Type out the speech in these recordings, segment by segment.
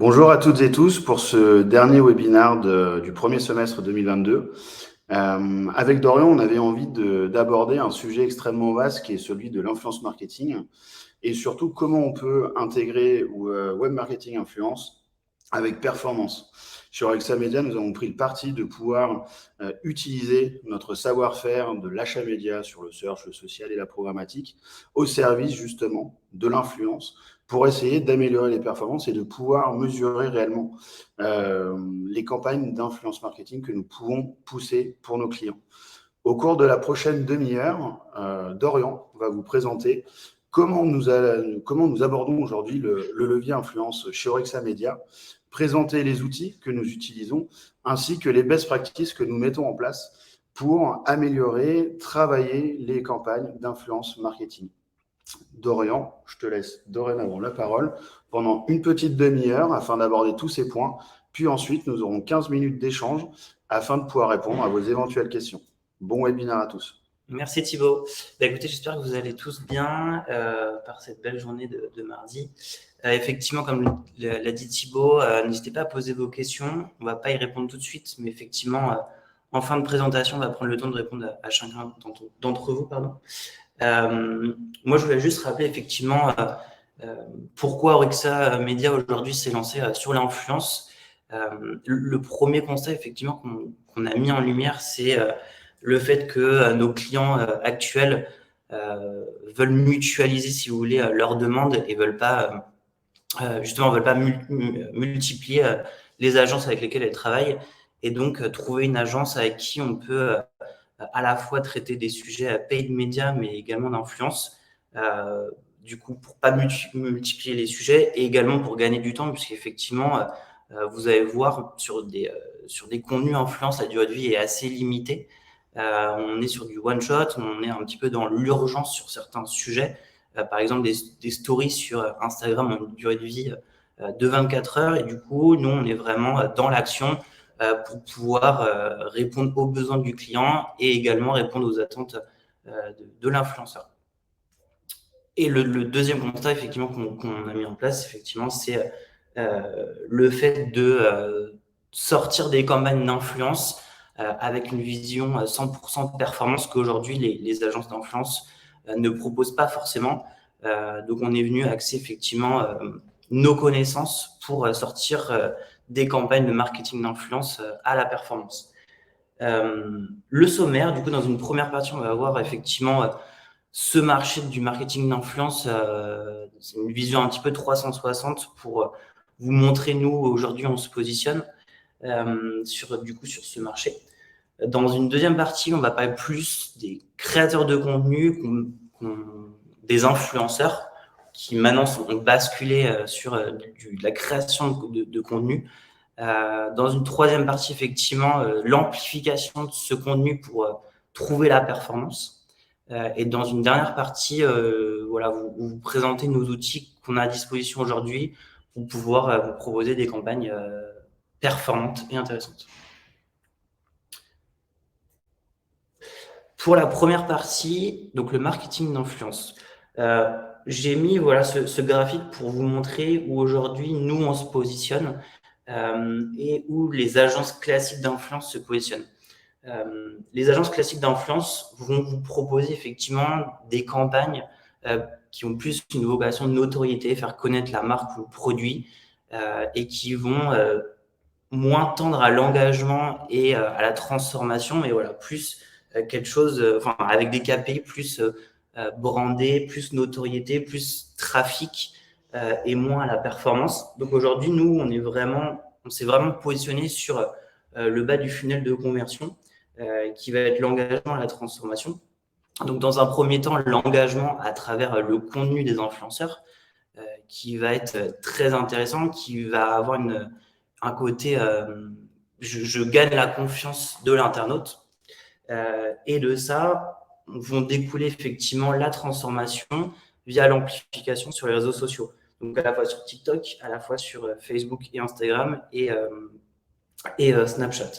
Bonjour à toutes et tous pour ce dernier webinaire du premier semestre 2022. Avec Dorian, on avait envie d'aborder un sujet extrêmement vaste qui est celui de l'influence marketing et surtout comment on peut intégrer web marketing influence avec performance. Sur Alexa Media, nous avons pris le parti de pouvoir utiliser notre savoir-faire de l'achat média sur le search, le social et la programmatique au service justement de l'influence pour essayer d'améliorer les performances et de pouvoir mesurer réellement les campagnes d'influence marketing que nous pouvons pousser pour nos clients. Au cours de la prochaine demi-heure, Dorian va vous présenter comment nous abordons aujourd'hui le levier influence chez Orexa Media, présenter les outils que nous utilisons, ainsi que les best practices que nous mettons en place pour améliorer, travailler les campagnes d'influence marketing. Dorian, je te laisse dorénavant la parole pendant une petite demi-heure afin d'aborder tous ces points. Puis ensuite, nous aurons 15 minutes d'échange afin de pouvoir répondre à vos éventuelles questions. Bon webinaire à tous. Merci Thibaut. Écoutez, j'espère que vous allez tous bien par cette belle journée de mardi. Effectivement, comme l'a dit Thibaut, n'hésitez pas à poser vos questions. On ne va pas y répondre tout de suite, mais effectivement, en fin de présentation, on va prendre le temps de répondre à chacun d'entre vous. Moi, je voulais juste rappeler effectivement pourquoi Orexa Media aujourd'hui s'est lancé sur l'influence. Le premier constat effectivement qu'on a mis en lumière, c'est le fait que nos clients actuels veulent mutualiser, si vous voulez, leurs demandes et veulent pas multiplier les agences avec lesquelles elles travaillent, et donc trouver une agence avec qui on peut à la fois traiter des sujets paid media mais également d'influence, du coup pour pas multiplier les sujets et également pour gagner du temps, puisqu'effectivement vous allez voir sur des contenus influence, la durée de vie est assez limitée. On est sur du one shot, on est un petit peu dans l'urgence sur certains sujets. Par exemple, des stories sur Instagram ont une durée de vie de 24 heures, et du coup, nous, on est vraiment dans l'action pour pouvoir répondre aux besoins du client et également répondre aux attentes de l'influenceur. Et le deuxième constat, effectivement, qu'on a mis en place, effectivement, c'est le fait de sortir des campagnes d'influence avec une vision 100% de performance qu'aujourd'hui les agences d'influence ne proposent pas forcément. Donc on est venu axer effectivement nos connaissances pour sortir des campagnes de marketing d'influence à la performance. Le sommaire, du coup, dans une première partie, on va voir effectivement ce marché du marketing d'influence. C'est une vision un petit peu 360 pour vous montrer, nous, aujourd'hui, on se positionne sur ce marché. Dans une deuxième partie, on va parler plus des créateurs de contenu, des influenceurs qui maintenant ont basculé sur la création de contenu. Dans une troisième partie, effectivement, l'amplification de ce contenu pour trouver la performance. Et dans une dernière partie, vous présentez nos outils qu'on a à disposition aujourd'hui pour pouvoir vous proposer des campagnes performantes et intéressantes. Pour la première partie, donc le marketing d'influence, j'ai mis ce graphique pour vous montrer où aujourd'hui nous on se positionne et où les agences classiques d'influence se positionnent. Les agences classiques d'influence vont vous proposer effectivement des campagnes qui ont plus une vocation de notoriété, faire connaître la marque ou le produit, et qui vont moins tendre à l'engagement et à la transformation, mais voilà, plus quelque chose, avec des KPI plus brandés, plus notoriété, plus trafic et moins à la performance. Donc aujourd'hui, nous, on s'est vraiment positionné sur le bas du funnel de conversion, qui va être l'engagement à la transformation. Donc dans un premier temps, l'engagement à travers le contenu des influenceurs, qui va être très intéressant, qui va avoir un côté je gagne la confiance de l'internaute, et de ça vont découler effectivement la transformation via l'amplification sur les réseaux sociaux, donc à la fois sur TikTok, à la fois sur Facebook et Instagram et Snapchat.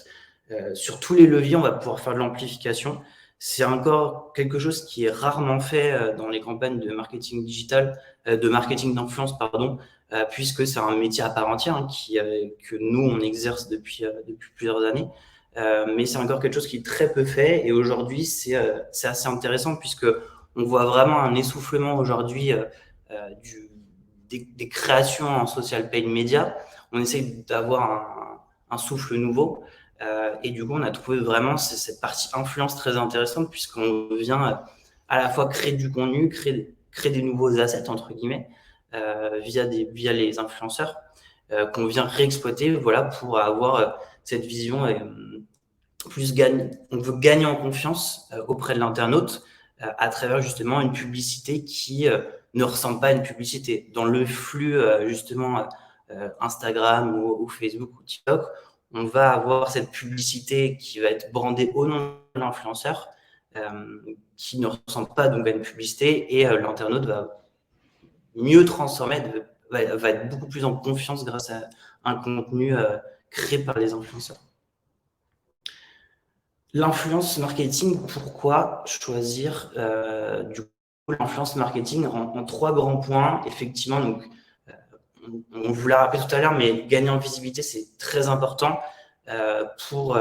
Sur tous les leviers, on va pouvoir faire de l'amplification. c'est encore quelque chose qui est rarement fait dans les campagnes de marketing digital, de marketing d'influence, pardon, puisque c'est un métier à part entière que nous, on exerce depuis plusieurs années. Mais c'est encore quelque chose qui est très peu fait. Et aujourd'hui, c'est assez intéressant puisque on voit vraiment un essoufflement aujourd'hui des créations en social paid media. On essaye d'avoir un souffle nouveau. Et du coup, on a trouvé vraiment cette partie influence très intéressante puisqu'on vient à la fois créer du contenu, créer des nouveaux assets, entre guillemets, via les influenceurs qu'on vient réexploiter, voilà, pour avoir cette vision on veut gagner en confiance auprès de l'internaute à travers justement une publicité qui ne ressemble pas à une publicité. Dans le flux justement Instagram ou Facebook ou TikTok, on va avoir cette publicité qui va être brandée au nom de l'influenceur, qui ne ressemble pas donc à une publicité, et l'internaute va mieux transformer, va être beaucoup plus en confiance grâce à un contenu créé par les influenceurs. L'influence marketing, pourquoi choisir du coup l'influence marketing en 3 grands points? Effectivement, donc, on vous l'a rappelé tout à l'heure, mais gagner en visibilité, c'est très important pour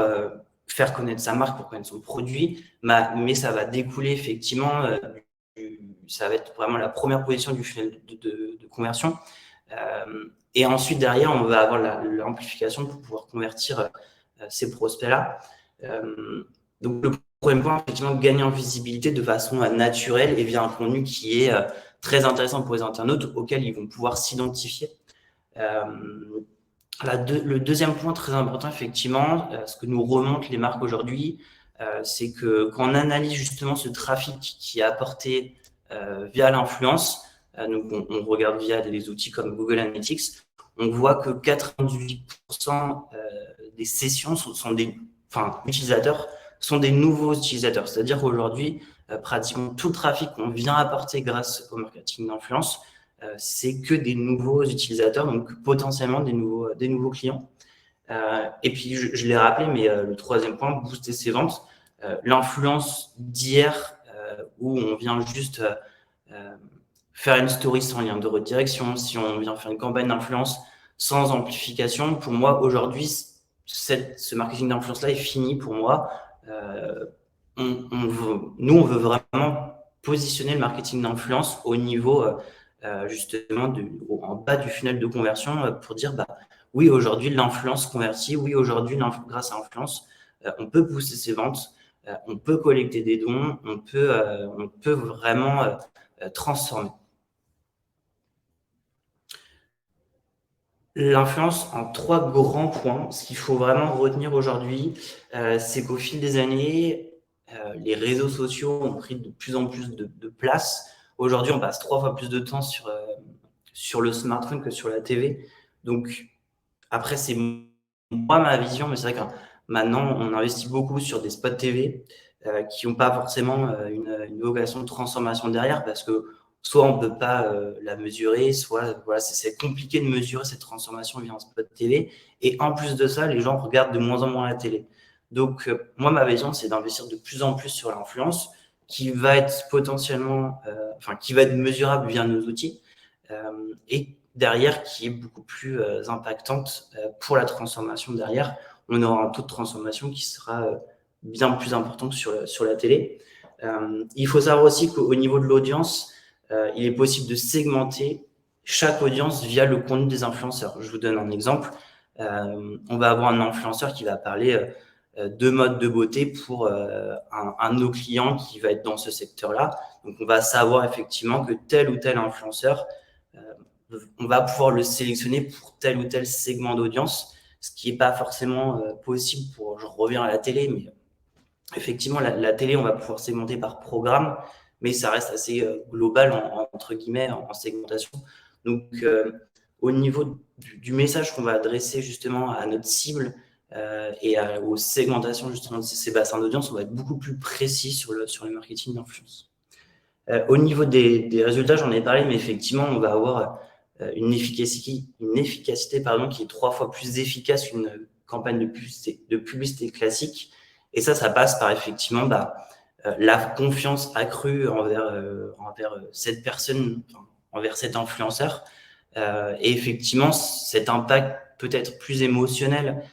faire connaître sa marque, pour connaître son produit, mais ça va découler effectivement, ça va être vraiment la première position du funnel de conversion. Et ensuite, derrière, on va avoir l'amplification pour pouvoir convertir ces prospects-là. Donc, le premier point, effectivement, gagner en visibilité de façon naturelle et via un contenu qui est très intéressant pour les internautes auxquels ils vont pouvoir s'identifier. Le deuxième point très important, effectivement, ce que nous remontent les marques aujourd'hui, c'est que quand on analyse justement ce trafic qui est apporté via l'influence, donc on regarde via des outils comme Google Analytics, on voit que 98% des sessions utilisateurs sont des nouveaux utilisateurs. C'est-à-dire qu'aujourd'hui, pratiquement tout le trafic qu'on vient apporter grâce au marketing d'influence, c'est que des nouveaux utilisateurs, donc potentiellement des nouveaux clients. Et puis, je l'ai rappelé, mais le troisième point, booster ses ventes. L'influence d'hier, où on vient juste faire une story sans lien de redirection, si on vient faire une campagne d'influence sans amplification, pour moi, aujourd'hui, ce marketing d'influence-là est fini pour moi. Nous, on veut vraiment positionner le marketing d'influence au niveau justement en bas du funnel de conversion pour dire oui, aujourd'hui l'influence convertit, oui, aujourd'hui grâce à l'influence on peut booster ses ventes, on peut collecter des dons, on peut vraiment transformer. L'influence en 3 grands points. Ce qu'il faut vraiment retenir aujourd'hui, c'est qu'au fil des années, les réseaux sociaux ont pris de plus en plus de place. Aujourd'hui, on passe 3 fois plus de temps sur le smartphone que sur la TV. Donc, après, c'est moi ma vision, mais c'est vrai que maintenant, on investit beaucoup sur des spots TV qui n'ont pas forcément une vocation de transformation derrière, parce que soit on ne peut pas la mesurer, soit voilà, c'est compliqué de mesurer cette transformation via un spot TV. Et en plus de ça, les gens regardent de moins en moins la télé. Donc, moi, ma vision, c'est d'investir de plus en plus sur l'influence qui va être potentiellement, qui va être mesurable via nos outils et derrière qui est beaucoup plus impactante pour la transformation derrière. On aura un taux de transformation qui sera bien plus important que sur la télé. Il faut savoir aussi qu'au niveau de l'audience, il est possible de segmenter chaque audience via le contenu des influenceurs. Je vous donne un exemple. On va avoir un influenceur qui va parler de mode de beauté pour un de nos clients qui va être dans ce secteur-là. Donc, on va savoir effectivement que tel ou tel influenceur, on va pouvoir le sélectionner pour tel ou tel segment d'audience, ce qui n'est pas forcément possible je reviens à la télé, mais effectivement, la télé, on va pouvoir segmenter par programme, mais ça reste assez global, entre guillemets, en segmentation. Donc, au niveau du message qu'on va adresser justement à notre cible et aux segmentations justement de ces bassins d'audience, on va être beaucoup plus précis sur le marketing d'influence. Au niveau des résultats, j'en ai parlé, mais effectivement, on va avoir une efficacité qui est 3 fois plus efficace qu'une campagne de publicité classique. Et ça passe par effectivement la confiance accrue envers cette personne, enfin, envers cet influenceur. Et effectivement, cet impact peut-être plus émotionnel,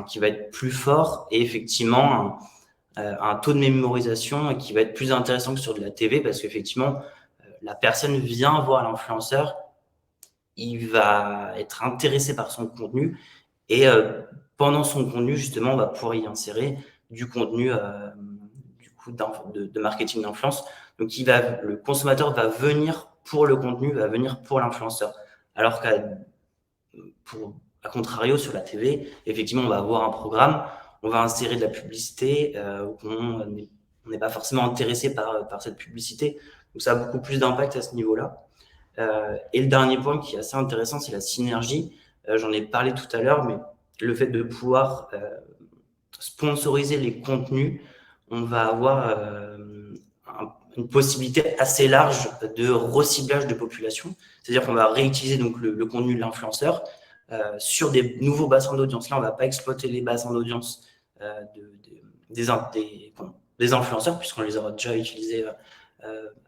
qui va être plus fort, et effectivement un taux de mémorisation qui va être plus intéressant que sur de la TV, parce qu'effectivement, la personne vient voir l'influenceur, il va être intéressé par son contenu, et pendant son contenu, justement, on va pouvoir y insérer du contenu de marketing d'influence. Donc, le consommateur va venir pour le contenu, va venir pour l'influenceur. Alors qu'à contrario, sur la TV, effectivement, on va avoir un programme, on va insérer de la publicité, on n'est pas forcément intéressé par cette publicité. Donc, ça a beaucoup plus d'impact à ce niveau-là. Et le dernier point qui est assez intéressant, c'est la synergie. J'en ai parlé tout à l'heure, mais le fait de pouvoir sponsoriser les contenus, on va avoir une possibilité assez large de reciblage de population. C'est-à-dire qu'on va réutiliser donc le contenu de l'influenceur sur des nouveaux bassins d'audience. Là, on ne va pas exploiter les bassins d'audience des influenceurs, puisqu'on les aura déjà utilisés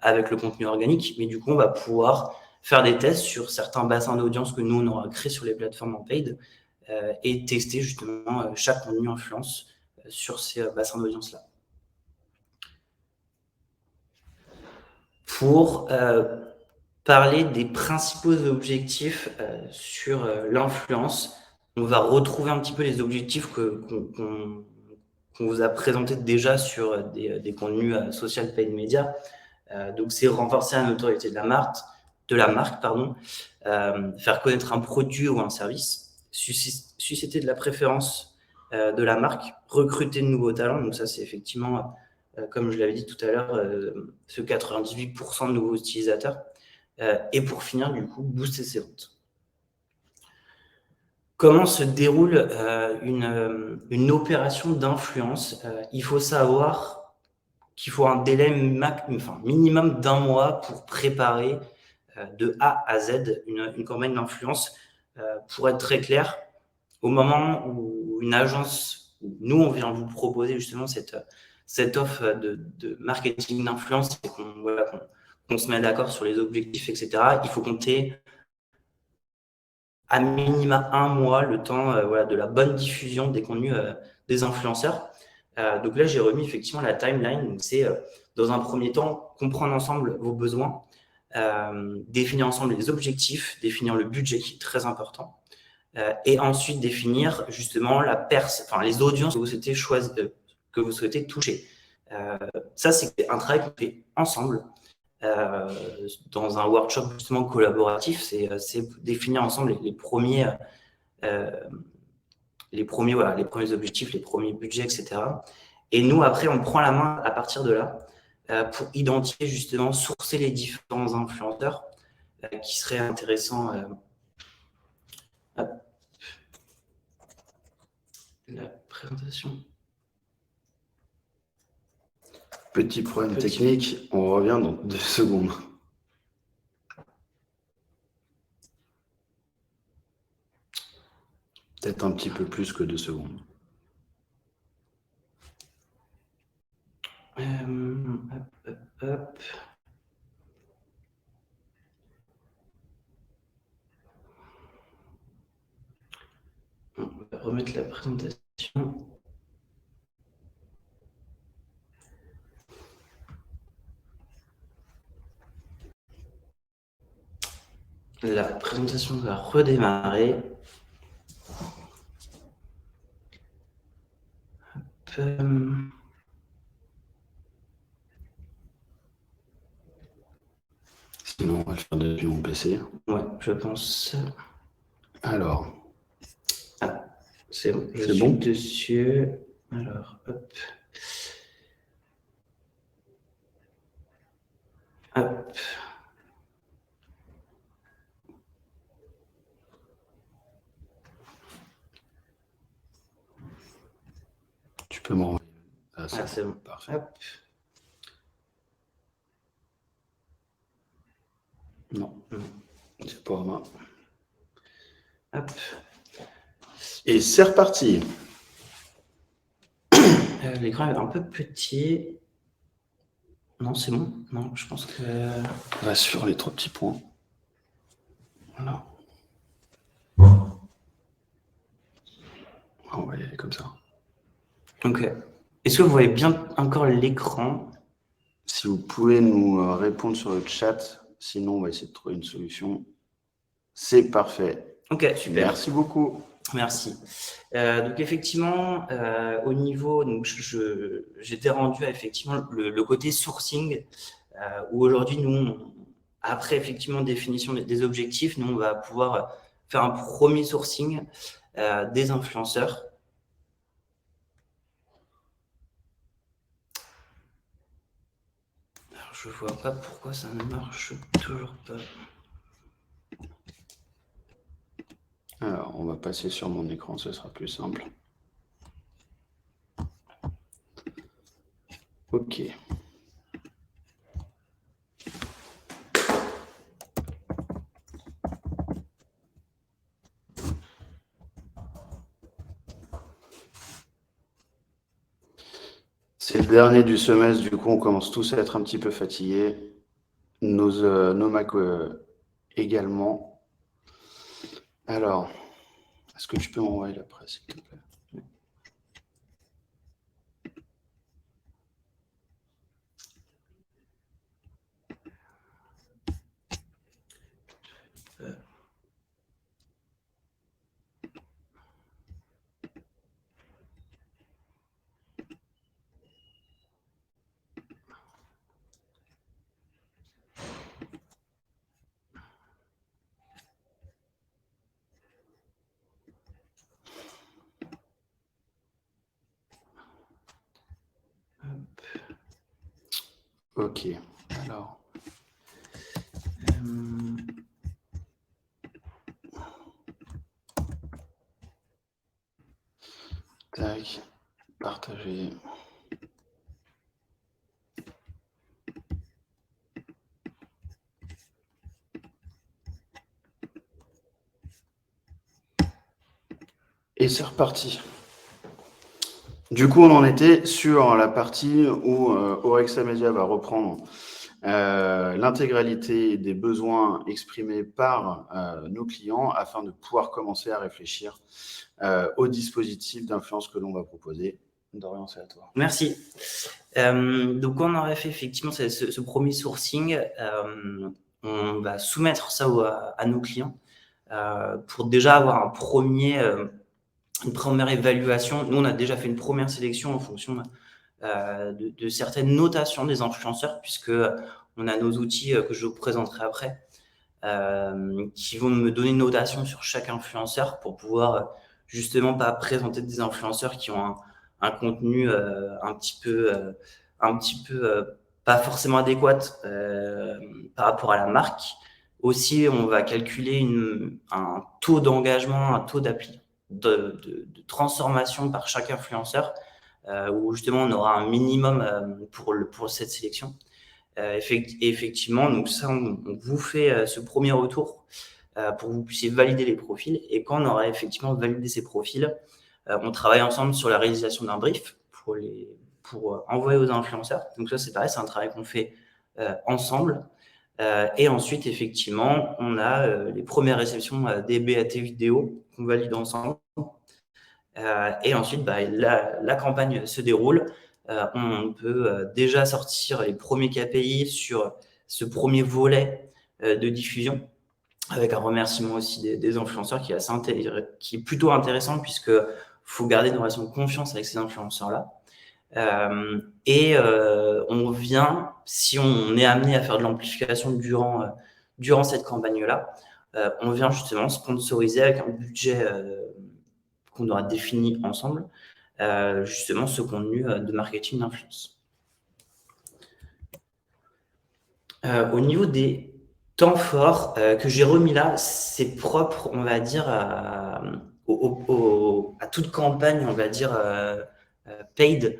avec le contenu organique. Mais du coup, on va pouvoir faire des tests sur certains bassins d'audience que nous, on aura créés sur les plateformes en paid et tester justement chaque contenu influence sur ces bassins d'audience-là. Pour parler des principaux objectifs sur l'influence, on va retrouver un petit peu les objectifs qu'on vous a présentés déjà sur des contenus social paid media. Donc, c'est renforcer la notoriété de la marque, faire connaître un produit ou un service, susciter de la préférence de la marque, recruter de nouveaux talents. Donc ça, c'est effectivement, comme je l'avais dit tout à l'heure, ce 98% de nouveaux utilisateurs. Et pour finir, du coup, booster ses ventes. Comment se déroule une opération d'influence? Il faut savoir qu'il faut un délai minimum d'1 mois pour préparer de A à Z une campagne d'influence. Pour être très clair, au moment où une agence, nous, on vient vous proposer justement cette offre de marketing d'influence et qu'on se met d'accord sur les objectifs, etc., il faut compter à minima 1 mois le temps de la bonne diffusion des contenus des influenceurs. Donc là, j'ai remis effectivement la timeline. Donc c'est dans un premier temps, comprendre ensemble vos besoins, définir ensemble les objectifs, définir le budget qui est très important, et ensuite définir justement les audiences que vous souhaitez toucher. Ça, c'est un travail qu'on fait ensemble dans un workshop justement collaboratif. C'est définir ensemble les premiers objectifs, les premiers budgets, etc. Et nous, après, on prend la main à partir de là pour identifier justement, sourcer les différents influenceurs qui seraient intéressants. La présentation. Petit problème technique, on revient dans 2 secondes. Peut-être un petit peu plus que 2 secondes. Hop. On va remettre la présentation. La présentation va redémarrer. Sinon, on va le faire depuis mon PC. Ouais, je pense. Alors. Ah, c'est bon. Je suis dessus. Alors, hop. Hop. Tu peux m'envoyer. Ah, c'est bon. Parfait. Hop. Non, c'est pas moi. Hop. Et c'est reparti. l'écran est un peu petit. Non, c'est bon. Non, je pense que... On va sur les 3 petits points. Voilà. On va y aller comme ça. Ok. Est-ce que vous voyez bien encore l'écran? Si vous pouvez nous répondre sur le chat, sinon on va essayer de trouver une solution. C'est parfait. Ok, super. Merci beaucoup. Merci. Donc effectivement, au niveau, donc j'étais rendu à effectivement le côté sourcing, où aujourd'hui nous, après effectivement définition des objectifs, nous on va pouvoir faire un premier sourcing des influenceurs. Alors, je vois pas pourquoi ça ne marche toujours pas. Alors, on va passer sur mon écran, ce sera plus simple. Ok. C'est le dernier du semestre, du coup, on commence tous à être un petit peu fatigués. Nos Mac également. Alors, est-ce que tu peux m'envoyer la presse, s'il te plaît? Ok, alors. Tac, partager. Et c'est reparti. Du coup, on en était sur la partie où Orexa Media va reprendre l'intégralité des besoins exprimés par nos clients afin de pouvoir commencer à réfléchir au dispositif d'influence que l'on va proposer. Dorian, c'est à toi. Merci. Donc, on aurait fait effectivement ce premier sourcing. On va soumettre ça à nos clients pour déjà avoir une première évaluation. Nous, on a déjà fait une première sélection en fonction de certaines notations des influenceurs, puisque on a nos outils que je vous présenterai après, qui vont me donner une notation sur chaque influenceur pour pouvoir justement pas présenter des influenceurs qui ont un contenu un petit peu pas forcément adéquat par rapport à la marque. Aussi, on va calculer un taux d'engagement, un taux de transformation par chaque influenceur, où justement on aura un minimum pour cette sélection. Effectivement, donc ça, on vous fait ce premier retour pour que vous puissiez valider les profils. Et quand on aura effectivement validé ces profils, on travaille ensemble sur la réalisation d'un brief pour envoyer aux influenceurs. Donc ça, c'est pareil, c'est un travail qu'on fait ensemble. Et ensuite, effectivement, on a les premières réceptions des BAT vidéo qu'on valide ensemble. Et ensuite, la campagne se déroule. On peut déjà sortir les premiers KPI sur ce premier volet de diffusion, avec un remerciement aussi des influenceurs qui est plutôt intéressant, puisque faut garder une relation de confiance avec ces influenceurs-là. On vient, si on est amené à faire de l'amplification durant cette campagne-là, on vient justement sponsoriser avec un budget qu'on aura défini ensemble, justement ce contenu de marketing d'influence. Au niveau des temps forts que j'ai remis là, c'est propre, on va dire, à toute campagne, on va dire, paid.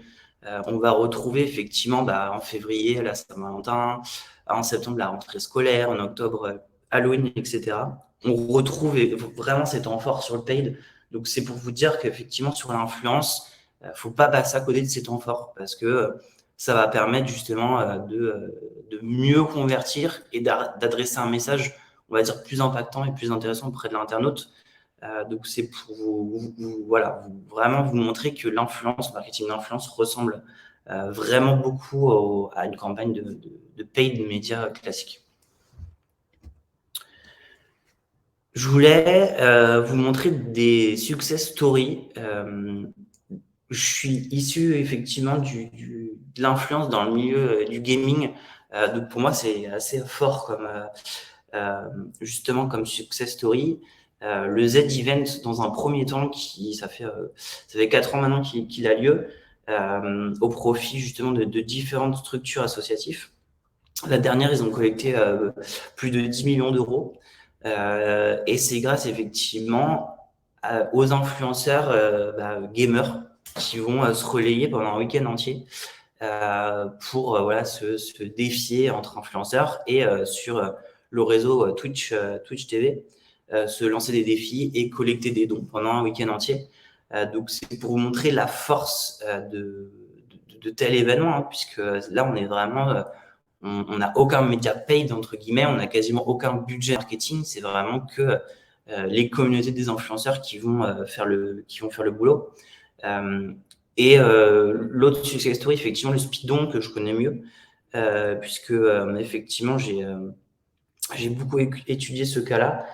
On va retrouver effectivement en février la Saint-Valentin, en septembre la rentrée scolaire, en octobre Halloween, etc. On retrouve vraiment ces temps forts sur le paid. Donc c'est pour vous dire qu'effectivement sur l'influence, faut pas passer à côté de ces temps forts parce que ça va permettre justement de mieux convertir et d'adresser un message, on va dire, plus impactant et plus intéressant auprès de l'internaute. Donc, c'est pour voilà, vraiment vous montrer que l'influence, marketing d'influence ressemble vraiment beaucoup à une campagne de paid médias classique. Je voulais vous montrer des success stories. Je suis issu effectivement de l'influence dans le milieu du gaming. Donc pour moi, c'est assez fort comme justement comme success story. Le Z-Event, dans un premier temps, ça fait 4 ans maintenant qu'il a lieu, au profit justement de différentes structures associatives. La dernière, ils ont collecté plus de 10 millions d'euros. Et c'est grâce effectivement aux influenceurs gamers qui vont se relayer pendant un week-end entier pour voilà, se défier entre influenceurs et sur le réseau Twitch TV, se lancer des défis et collecter des dons pendant un week-end entier. Donc c'est pour vous montrer la force de tel événement, hein, puisque là on est vraiment on n'a aucun média paid entre guillemets, on n'a quasiment aucun budget marketing, c'est vraiment que les communautés des influenceurs qui vont faire le boulot. L'autre success story, effectivement, le speedon que je connais mieux, puisque effectivement j'ai beaucoup étudié ce cas-là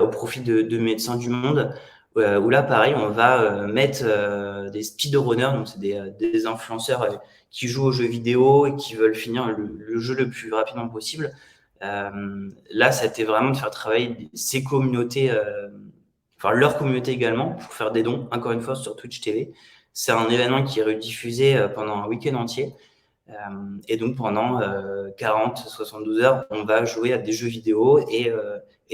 au profit de Médecins du Monde, où là, pareil, on va mettre des speedrunners, donc c'est des influenceurs qui jouent aux jeux vidéo et qui veulent finir le jeu le plus rapidement possible. Là, ça a été vraiment de faire travailler ces communautés, enfin leur communauté également, pour faire des dons, encore une fois, sur Twitch TV. C'est un événement qui est rediffusé pendant un week-end entier. Et donc, pendant 40-72 heures, on va jouer à des jeux vidéo et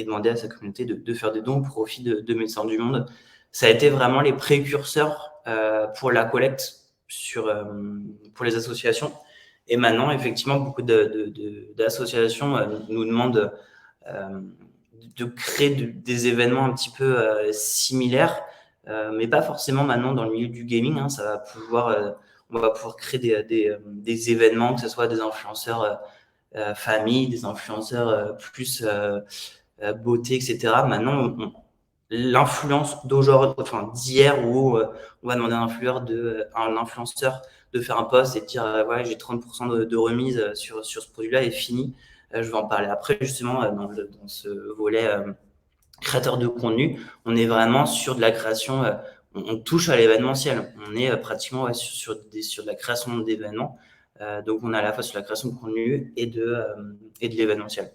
demander à sa communauté de faire des dons au profit de Médecins du Monde. Ça a été vraiment les précurseurs pour la collecte pour les associations. Et maintenant, effectivement, beaucoup d'associations nous demandent de créer des événements un petit peu similaires, mais pas forcément maintenant dans le milieu du gaming. Hein, on va pouvoir créer des événements, que ce soit des influenceurs famille, des influenceurs plus beauté, etc. Maintenant, l'influence d'aujourd'hui, enfin d'hier, où on va demander à un influenceur de faire un post et de dire ouais, j'ai 30% de remise sur ce produit-là est fini. Je vais en parler après, justement, dans ce volet créateur de contenu. On est vraiment sur de la création, on touche à l'événementiel. On est pratiquement sur de la création d'événements. Donc, on est à la fois sur la création de contenu et de l'événementiel.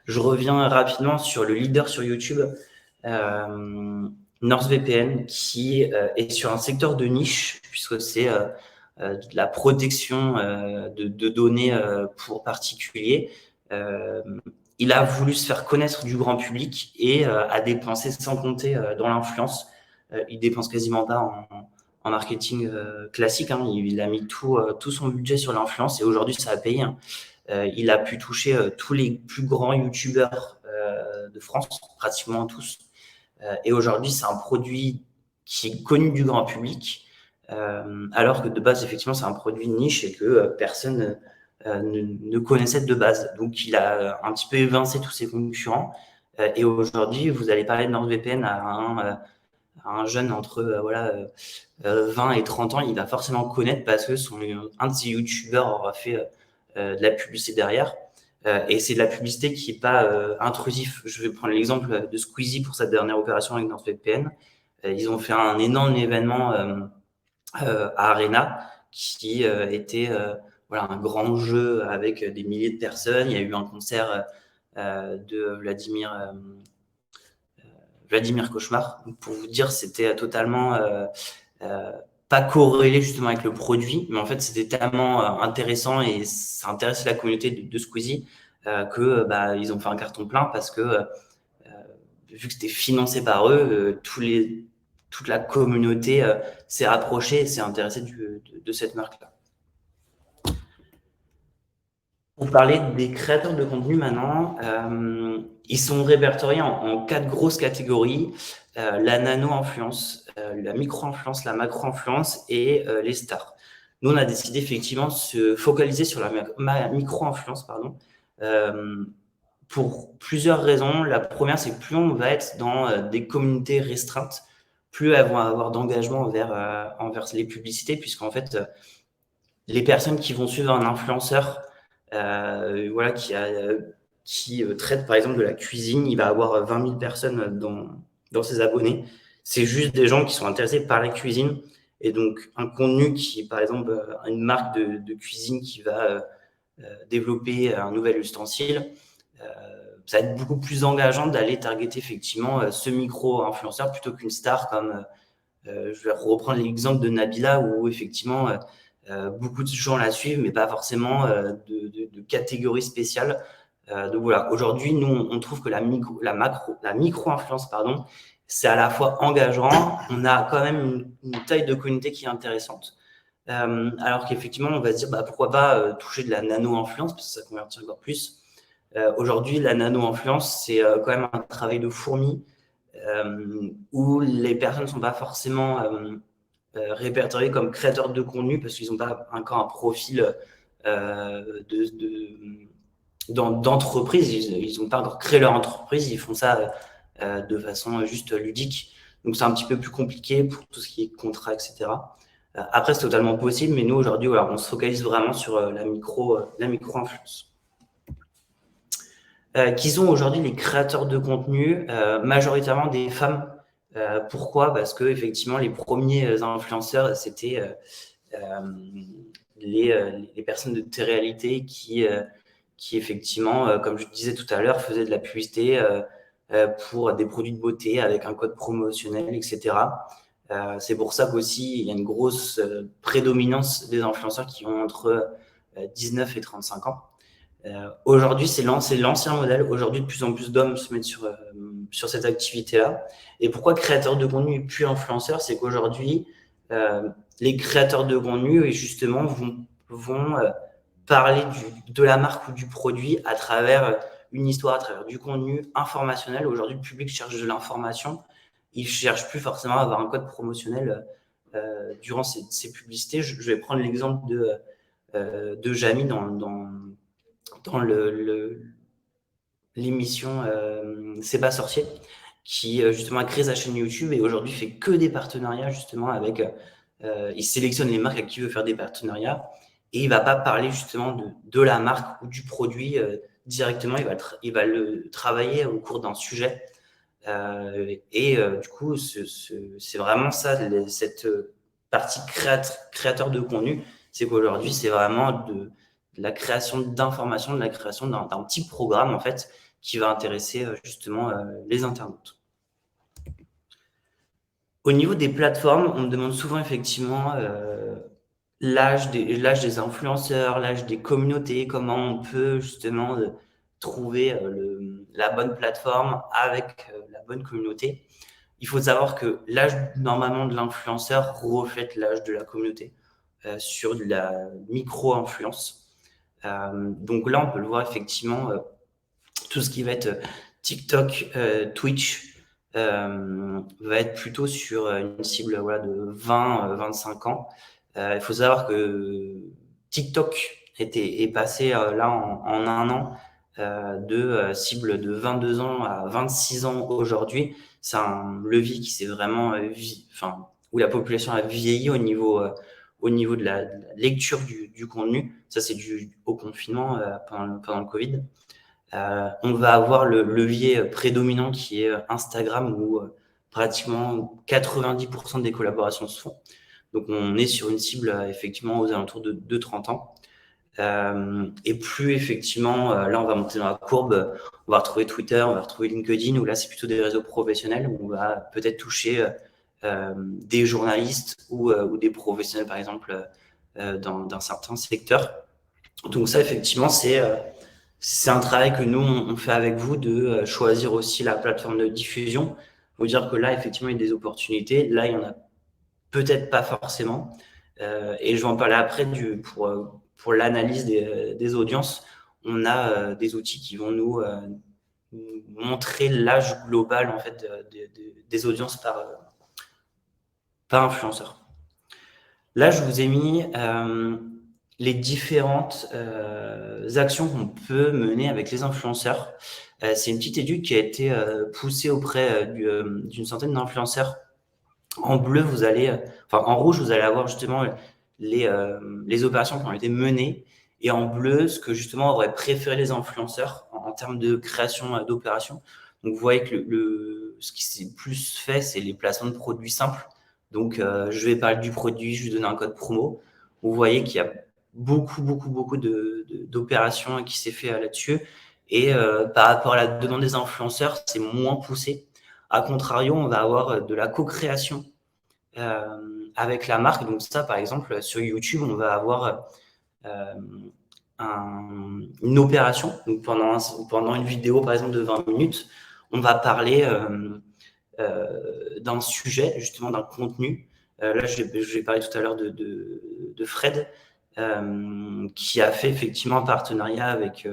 Je reviens rapidement sur le leader sur YouTube, NordVPN, qui est sur un secteur de niche, puisque c'est de la protection de données pour particuliers. Il a voulu se faire connaître du grand public et a dépensé sans compter dans l'influence. Il dépense quasiment pas en marketing classique. Hein. Il a mis tout son budget sur l'influence et aujourd'hui, ça a payé. Hein. Il a pu toucher tous les plus grands youtubeurs de France, pratiquement tous. Et aujourd'hui, c'est un produit qui est connu du grand public, alors que de base, effectivement, c'est un produit niche et que personne ne connaissait de base. Donc, il a un petit peu évincé tous ses concurrents. Et aujourd'hui, vous allez parler de NordVPN à un jeune entre 20 et 30 ans, il va forcément connaître parce que un de ses youtubeurs aura fait de la publicité derrière. Et c'est de la publicité qui n'est pas intrusive. Je vais prendre l'exemple de Squeezie pour sa dernière opération avec NordVPN. Ils ont fait un énorme événement à Arena qui était un grand jeu avec des milliers de personnes. Il y a eu un concert de Vladimir Cauchemar. Donc, pour vous dire, c'était totalement pas corrélé justement avec le produit, mais en fait, c'était tellement intéressant et ça intéressait la communauté de Squeezie que ils ont fait un carton plein parce que vu que c'était financé par eux, toute la communauté s'est rapprochée et s'est intéressée de cette marque-là. Pour parler des créateurs de contenu maintenant, ils sont répertoriés en 4 grosses catégories, la nano-influence, la micro-influence, la macro-influence et les stars. Nous, on a décidé effectivement de se focaliser sur la micro-influence, pardon, pour plusieurs raisons. La première, c'est que plus on va être dans des communautés restreintes, plus elles vont avoir d'engagement envers les publicités, puisqu'en fait, les personnes qui vont suivre un influenceur voilà, qui traite par exemple de la cuisine, il va avoir 20 000 personnes dans ses abonnés. C'est juste des gens qui sont intéressés par la cuisine. Et donc, un contenu qui, par exemple, une marque de cuisine qui va développer un nouvel ustensile, ça va être beaucoup plus engageant d'aller targeter effectivement ce micro-influenceur plutôt qu'une star comme, je vais reprendre l'exemple de Nabila où effectivement beaucoup de gens la suivent, mais pas forcément de catégorie spéciale. Donc voilà, aujourd'hui, nous, on trouve que la micro-influence, pardon, c'est à la fois engageant, on a quand même une taille de communauté qui est intéressante. Alors qu'effectivement, on va se dire, bah, pourquoi pas toucher de la nano-influence, parce que ça convertit encore plus. Aujourd'hui, la nano-influence, c'est quand même un travail de fourmi où les personnes ne sont pas forcément répertoriés comme créateurs de contenu parce qu'ils n'ont pas encore un profil d'entreprise. Ils n'ont pas encore créé leur entreprise. Ils font ça de façon juste ludique. Donc, c'est un petit peu plus compliqué pour tout ce qui est contrat, etc. Après, c'est totalement possible, mais nous, aujourd'hui, voilà, on se focalise vraiment sur la micro-influence. Qui sont aujourd'hui les créateurs de contenu, majoritairement des femmes. Pourquoi? Parce que effectivement, les premiers influenceurs, c'était les personnes de télé-réalité qui effectivement, comme je disais tout à l'heure, faisaient de la publicité pour des produits de beauté avec un code promotionnel, etc. C'est pour ça qu'aussi, il y a une grosse prédominance des influenceurs qui ont entre 19 et 35 ans. Aujourd'hui, c'est l'ancien modèle. Aujourd'hui, de plus en plus d'hommes se mettent sur cette activité-là. Et pourquoi créateur de contenu et puis influenceur? C'est qu'aujourd'hui, les créateurs de contenu, justement, vont parler de la marque ou du produit à travers une histoire, à travers du contenu informationnel. Aujourd'hui, le public cherche de l'information. Il ne cherche plus forcément à avoir un code promotionnel durant ces publicités. Je vais prendre l'exemple de Jamy dans l'émission C'est pas sorcier, qui justement a créé sa chaîne YouTube et aujourd'hui fait que des partenariats justement avec, il sélectionne les marques avec qui il veut faire des partenariats et il va pas parler justement de la marque ou du produit directement, il va le travailler au cours d'un sujet. Du coup, c'est vraiment ça, cette partie créateur de contenu, c'est qu'aujourd'hui, c'est vraiment de la création d'informations, de la création d'un petit programme en fait qui va intéresser justement les internautes. Au niveau des plateformes, on me demande souvent effectivement l'âge des influenceurs, l'âge des communautés, comment on peut justement trouver la bonne plateforme avec la bonne communauté. Il faut savoir que l'âge normalement de l'influenceur reflète l'âge de la communauté sur de la micro-influence. Donc là, on peut le voir effectivement, tout ce qui va être TikTok, Twitch, va être plutôt sur une cible voilà, de 20-25 ans. Il faut savoir que TikTok est passé là en un an de cible de 22 ans à 26 ans aujourd'hui. C'est un levier qui s'est vraiment où la population a vieilli au niveau de la lecture du contenu. Ça, c'est dû au confinement pendant le Covid. On va avoir le levier prédominant qui est Instagram où pratiquement 90% des collaborations se font. Donc, on est sur une cible effectivement aux alentours de 30 ans. Et plus effectivement, là, on va monter dans la courbe, on va retrouver Twitter, on va retrouver LinkedIn, où là, c'est plutôt des réseaux professionnels, où on va peut-être toucher des journalistes ou des professionnels, par exemple, dans certains secteurs. Donc ça, effectivement, c'est un travail que nous, on fait avec vous de choisir aussi la plateforme de diffusion. Il faut dire que là, effectivement, il y a des opportunités. Là, il n'y en a peut-être pas forcément. Et je vais en parler après pour l'analyse des audiences. on a des outils qui vont nous montrer l'âge global en fait des audiences par influenceur. Là, je vous ai mis les différentes actions qu'on peut mener avec les influenceurs. C'est une petite étude qui a été poussée auprès d'une centaine d'influenceurs. En bleu, en rouge, vous allez avoir justement les opérations qui ont été menées, et en bleu, ce que justement auraient préféré les influenceurs en termes de création d'opérations. Donc, vous voyez que ce qui s'est plus fait, c'est les placements de produits simples. Donc, je vais parler du produit, je vais donner un code promo. Vous voyez qu'il y a beaucoup d'opérations qui s'est fait là-dessus. Et par rapport à la demande des influenceurs, c'est moins poussé. A contrario, on va avoir de la co-création avec la marque. Donc ça, par exemple, sur YouTube, on va avoir une opération. Donc pendant une vidéo, par exemple, de 20 minutes, on va parler d'un sujet, justement d'un contenu. Là, je vais parler tout à l'heure de Fred, qui a fait effectivement un partenariat avec...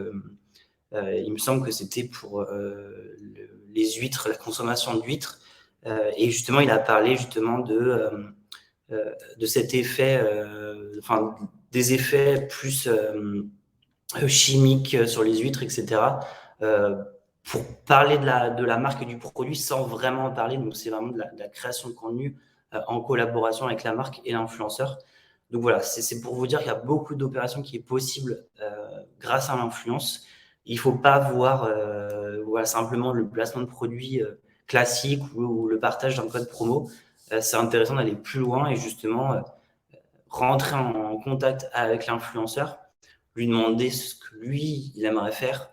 il me semble que c'était pour les huîtres, la consommation d'huîtres. Et justement, il a parlé justement de cet effet, des effets plus chimiques sur les huîtres, etc. Pour parler de la marque et du produit sans vraiment en parler. Donc, c'est vraiment de la création de contenu en collaboration avec la marque et l'influenceur. Donc voilà, c'est pour vous dire qu'il y a beaucoup d'opérations qui est possible grâce à l'influence. Il ne faut pas voir simplement le placement de produits classique ou le partage d'un code promo. C'est intéressant d'aller plus loin et justement rentrer en contact avec l'influenceur, lui demander ce que lui, il aimerait faire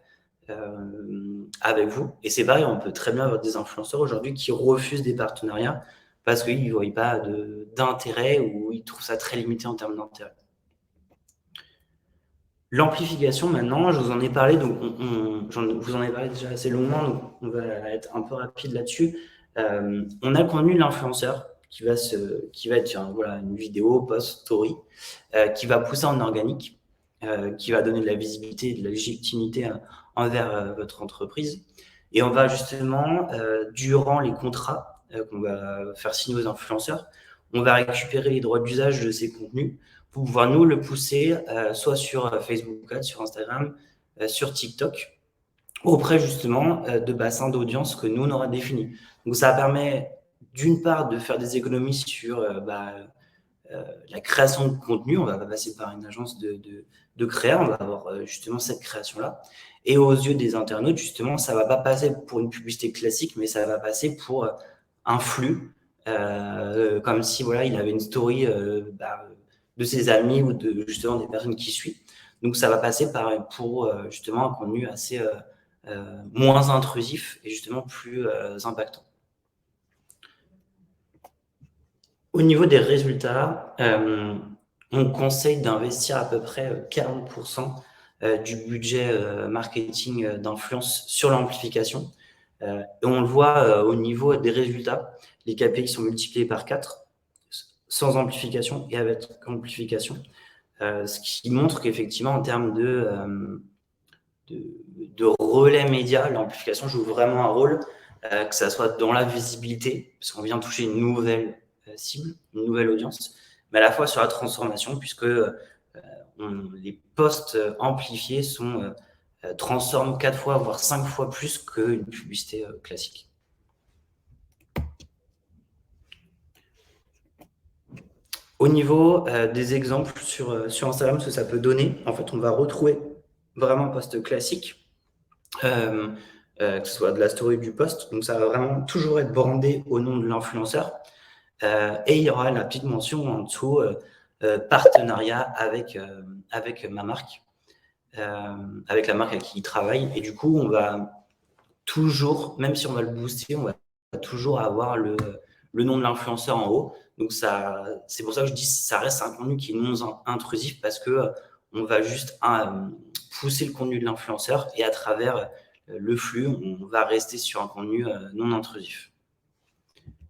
avec vous. Et c'est pareil, on peut très bien avoir des influenceurs aujourd'hui qui refusent des partenariats parce qu'ils ne voient pas d'intérêt ou ils trouvent ça très limité en termes d'intérêt. L'amplification, maintenant, je vous en ai parlé, donc vous en ai parlé déjà assez longuement, donc on va être un peu rapide là-dessus. On a le contenu de l'influenceur qui va être une vidéo, post, story, qui va pousser en organique, qui va donner de la visibilité et de la légitimité envers votre entreprise. Et on va justement, durant les contrats qu'on va faire signer aux influenceurs, on va récupérer les droits d'usage de ces contenus pour pouvoir nous le pousser soit sur Facebook Ads, sur Instagram, sur TikTok, auprès justement de bassins d'audience que nous, on aura définis. Donc, ça permet d'une part de faire des économies sur la création de contenu. On va passer par une agence de créa, on va avoir justement cette création-là. Et aux yeux des internautes, justement, ça ne va pas passer pour une publicité classique, mais ça va passer pour un flux, comme si il avait une story de ses amis ou de justement des personnes qui suivent. Donc, ça va passer pour justement un contenu assez moins intrusif et justement plus impactant. Au niveau des résultats, on conseille d'investir à peu près 40% du budget marketing d'influence sur l'amplification. Et on le voit au niveau des résultats. Les KPI sont multipliés par 4 sans amplification et avec amplification. Ce qui montre qu'effectivement, en termes de relais média, l'amplification joue vraiment un rôle, que ça soit dans la visibilité, parce qu'on vient toucher une nouvelle cible, une nouvelle audience, mais à la fois sur la transformation, puisque les posts amplifiés transforment 4 fois, voire 5 fois plus qu'une publicité classique. Au niveau des exemples sur Instagram, ce que ça peut donner, en fait, on va retrouver vraiment un post classique, que ce soit de la story du post. Donc, ça va vraiment toujours être brandé au nom de l'influenceur. Et il y aura la petite mention en dessous, partenariat avec ma marque, avec la marque à qui il travaille. Et du coup, on va toujours, même si on va le booster, on va toujours avoir le nom de l'influenceur en haut. Donc, c'est pour ça que je dis que ça reste un contenu qui est non intrusif parce qu'on va juste pousser le contenu de l'influenceur et à travers le flux, on va rester sur un contenu non intrusif.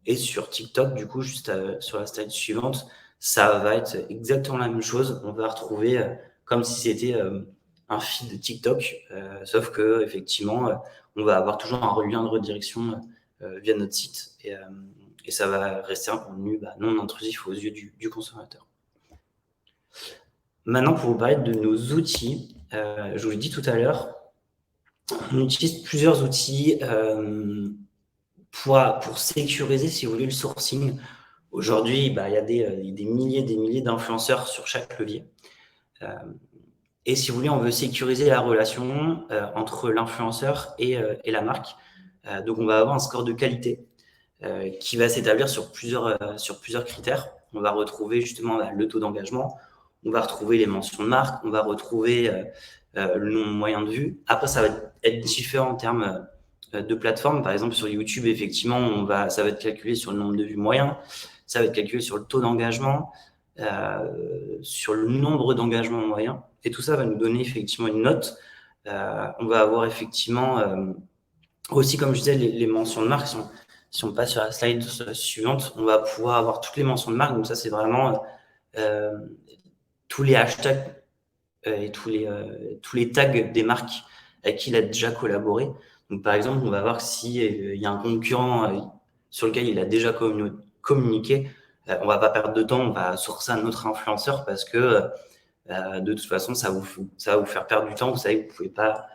Et sur TikTok, du coup, juste sur la slide suivante, ça va être exactement la même chose. On va retrouver comme si c'était un feed de TikTok, sauf que effectivement, on va avoir toujours un lien de redirection via notre site et ça va rester un contenu non intrusif aux yeux du consommateur. Maintenant, pour vous parler de nos outils, je vous l'ai dit tout à l'heure, on utilise plusieurs outils pour sécuriser, si vous voulez, le sourcing. Aujourd'hui, il y a des milliers d'influenceurs sur chaque levier. Et si vous voulez, on veut sécuriser la relation entre l'influenceur et la marque. Donc, on va avoir un score de qualité qui va s'établir sur plusieurs critères. On va retrouver justement le taux d'engagement, on va retrouver les mentions de marque, on va retrouver le nombre moyen de vues. Après, ça va être différent en termes de plateforme. Par exemple, sur YouTube, effectivement, ça va être calculé sur le nombre de vues moyen, ça va être calculé sur le taux d'engagement, sur le nombre d'engagements moyens. Et tout ça va nous donner effectivement une note. On va avoir effectivement aussi, comme je disais, les mentions de marque. Si on passe sur la slide suivante, on va pouvoir avoir toutes les mentions de marque. Donc ça, c'est vraiment tous les hashtags et tous les tags des marques avec qui il a déjà collaboré. Donc par exemple, on va voir que s'il y a un concurrent sur lequel il a déjà communiqué, on va pas perdre de temps, on va sourcer un autre influenceur parce que de toute façon, ça va vous faire perdre du temps. Vous savez que vous pouvez pas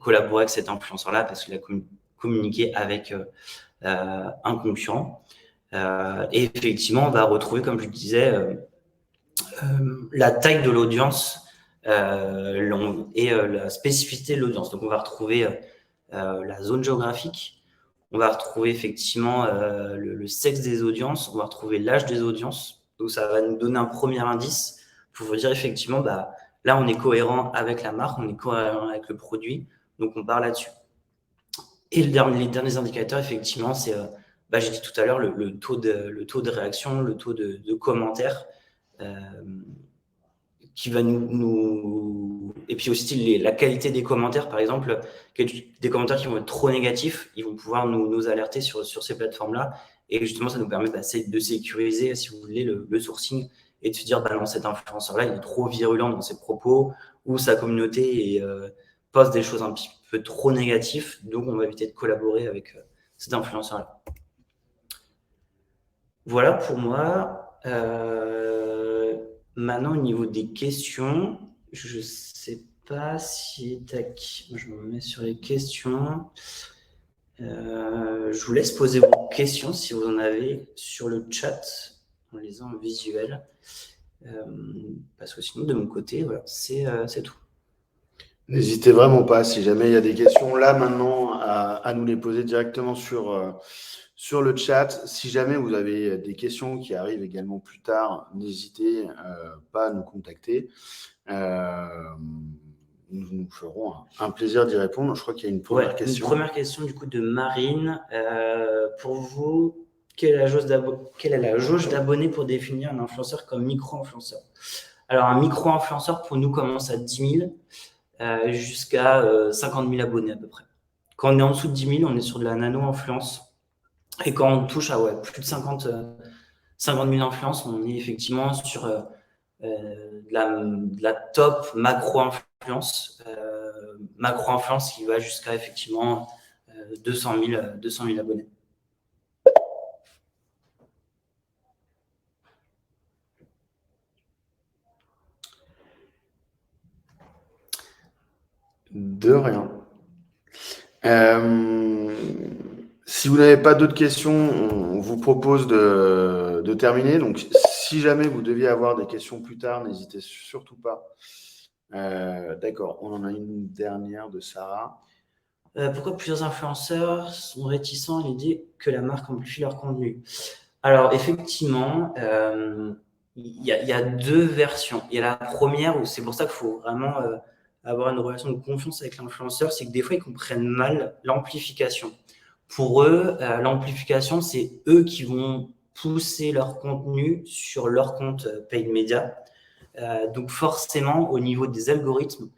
collaborer avec cet influenceur-là parce qu'il a communiqué avec un concurrent. Et effectivement, on va retrouver, comme je disais, la taille de l'audience et la spécificité de l'audience. Donc, on va retrouver la zone géographique, on va retrouver effectivement le sexe des audiences, on va retrouver l'âge des audiences. Donc, ça va nous donner un premier indice pour vous dire effectivement, là, on est cohérent avec la marque, on est cohérent avec le produit, donc on part là-dessus. Et les derniers indicateurs, effectivement, c'est, j'ai dit tout à l'heure, le taux de réaction, le taux de commentaires, qui va et puis aussi la qualité des commentaires. Par exemple, des commentaires qui vont être trop négatifs, ils vont pouvoir nous alerter sur ces plateformes-là. Et justement, ça nous permet de sécuriser, si vous voulez, le sourcing et de se dire, non, cet influenceur-là, il est trop virulent dans ses propos ou sa communauté poste des choses un petit peu trop négatives. Donc, on va éviter de collaborer avec cet influenceur-là. Voilà pour moi. Maintenant, au niveau des questions, je ne sais pas si... Tac, je me mets sur les questions. Je vous laisse poser vos questions si vous en avez sur le chat, en les en visuel. Parce que sinon, de mon côté, voilà, c'est tout. N'hésitez vraiment pas, si jamais il y a des questions là maintenant, à nous les poser directement sur le chat. Si jamais vous avez des questions qui arrivent également plus tard, n'hésitez pas à nous contacter. Nous ferons un plaisir d'y répondre. Je crois qu'il y a une première question. Une première question du coup de Marine. Pour vous, quelle est la jauge d'abonnés pour définir un influenceur comme micro-influenceur? Alors, un micro-influenceur, pour nous, commence à 10 000 jusqu'à 50 000 abonnés à peu près. Quand on est en dessous de 10 000, on est sur de la nano-influence. Et quand on touche à plus de 50 000 influences, on est effectivement sur de la top macro-influence. Macro-influence qui va jusqu'à effectivement 200 000 abonnés. De rien. Si vous n'avez pas d'autres questions, on vous propose de terminer. Donc, si jamais vous deviez avoir des questions plus tard, n'hésitez surtout pas. D'accord, on en a une dernière de Sarah. Pourquoi plusieurs influenceurs sont réticents à l'idée que la marque amplifie leur contenu? Alors, effectivement, il y a deux versions. Il y a la première où c'est pour ça qu'il faut vraiment avoir une relation de confiance avec l'influenceur, c'est que des fois, ils comprennent mal l'amplification. Pour eux, l'amplification, c'est eux qui vont pousser leur contenu sur leur compte paid media. Donc, forcément, au niveau des algorithmes,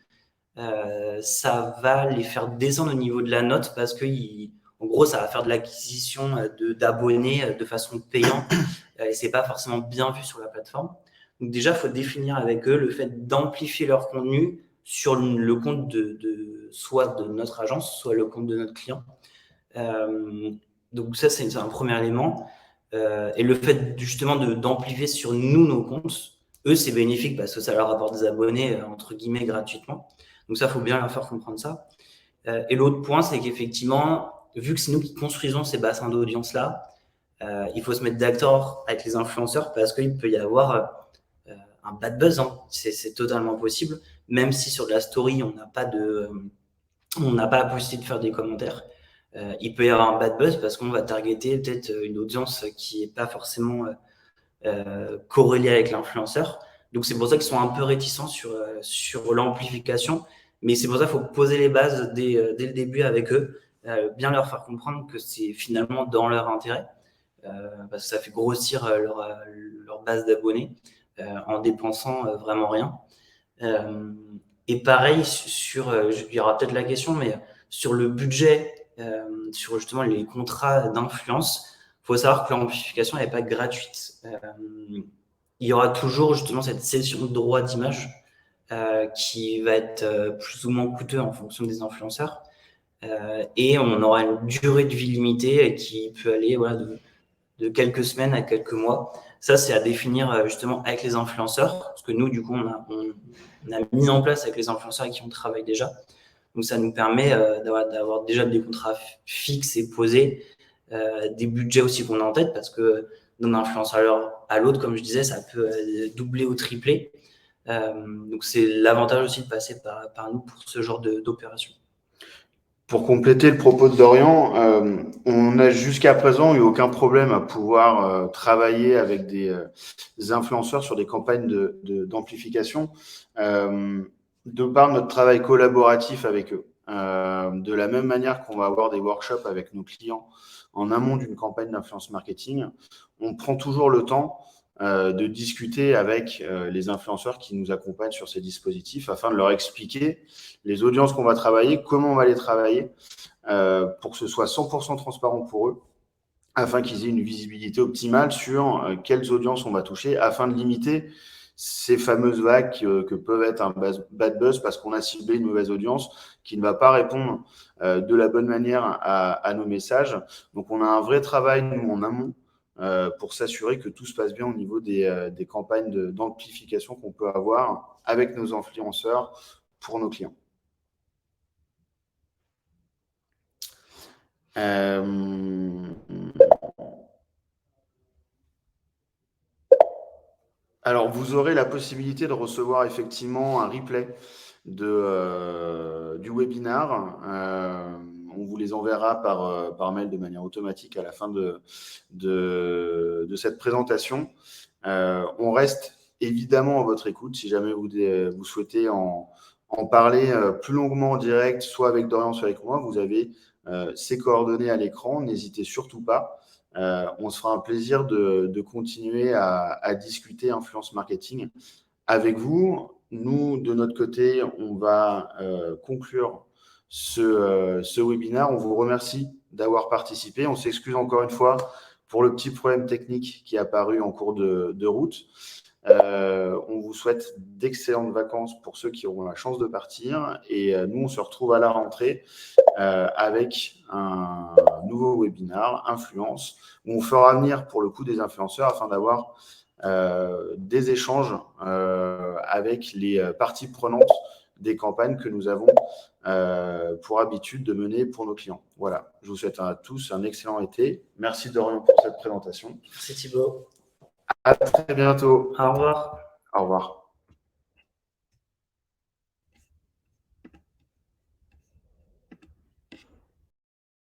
ça va les faire descendre au niveau de la note parce que en gros, ça va faire de l'acquisition d'abonnés de façon payante et c'est pas forcément bien vu sur la plateforme. Donc déjà, il faut définir avec eux le fait d'amplifier leur contenu sur le compte soit de notre agence, soit le compte de notre client. Donc ça, c'est un premier élément. Et le fait justement d'amplifier sur nous nos comptes, eux, c'est bénéfique parce que ça leur apporte des abonnés, entre guillemets, gratuitement. Donc ça, il faut bien leur faire comprendre ça. Et l'autre point, c'est qu'effectivement, vu que c'est nous qui construisons ces bassins d'audience-là, il faut se mettre d'accord avec les influenceurs parce qu'il peut y avoir un bad buzz. Hein. C'est totalement possible. Même si sur de la story, on n'a pas la possibilité de faire des commentaires. Il peut y avoir un bad buzz parce qu'on va targeter peut-être une audience qui n'est pas forcément corrélée avec l'influenceur. Donc, c'est pour ça qu'ils sont un peu réticents sur l'amplification. Mais c'est pour ça qu'il faut poser les bases dès le début avec eux, bien leur faire comprendre que c'est finalement dans leur intérêt, parce que ça fait grossir leur base d'abonnés en dépensant vraiment rien. Et pareil, il y aura peut-être la question, mais sur le budget, sur justement les contrats d'influence, il faut savoir que l'amplification n'est pas gratuite. Il y aura toujours justement cette cession de droit d'image qui va être plus ou moins coûteux en fonction des influenceurs. Et on aura une durée de vie limitée qui peut aller de quelques semaines à quelques mois. Ça, c'est à définir justement avec les influenceurs, parce que nous, du coup, on a mis en place avec les influenceurs avec qui on travaille déjà. Donc, ça nous permet d'avoir déjà des contrats fixes et posés, des budgets aussi qu'on a en tête, parce que d'un influenceur à l'autre, comme je disais, ça peut doubler ou tripler. Donc, c'est l'avantage aussi de passer par nous pour ce genre d'opération. Pour compléter le propos de Dorian, on n'a jusqu'à présent eu aucun problème à pouvoir travailler avec des influenceurs sur des campagnes d'amplification de par notre travail collaboratif avec eux. De la même manière qu'on va avoir des workshops avec nos clients en amont d'une campagne d'influence marketing, on prend toujours le temps de discuter avec les influenceurs qui nous accompagnent sur ces dispositifs afin de leur expliquer les audiences qu'on va travailler, comment on va les travailler pour que ce soit 100% transparent pour eux, afin qu'ils aient une visibilité optimale sur quelles audiences on va toucher, afin de limiter ces fameuses vagues que peuvent être un bad buzz parce qu'on a ciblé une mauvaise audience qui ne va pas répondre de la bonne manière à nos messages. Donc, on a un vrai travail, nous, en amont, pour s'assurer que tout se passe bien au niveau des campagnes d'amplification qu'on peut avoir avec nos influenceurs pour nos clients. Alors, vous aurez la possibilité de recevoir effectivement un replay du webinar. On vous les enverra par mail de manière automatique à la fin de cette présentation. On reste évidemment à votre écoute si jamais vous souhaitez en parler plus longuement en direct, soit avec Dorian, soit avec moi. Vous avez ces coordonnées à l'écran. N'hésitez surtout pas. On se fera un plaisir de continuer à discuter influence marketing avec vous. Nous, de notre côté, on va conclure ce webinaire. On vous remercie d'avoir participé. On s'excuse encore une fois pour le petit problème technique qui est apparu en cours de route. On vous souhaite d'excellentes vacances pour ceux qui auront la chance de partir. Et nous, on se retrouve à la rentrée avec un nouveau webinaire, Influence, où on fera venir pour le coup des influenceurs afin d'avoir des échanges avec les parties prenantes des campagnes que nous avons pour habitude de mener pour nos clients. Voilà, je vous souhaite à tous un excellent été. Merci Dorian pour cette présentation. Merci Thibaut. À très bientôt. Au revoir. Au revoir.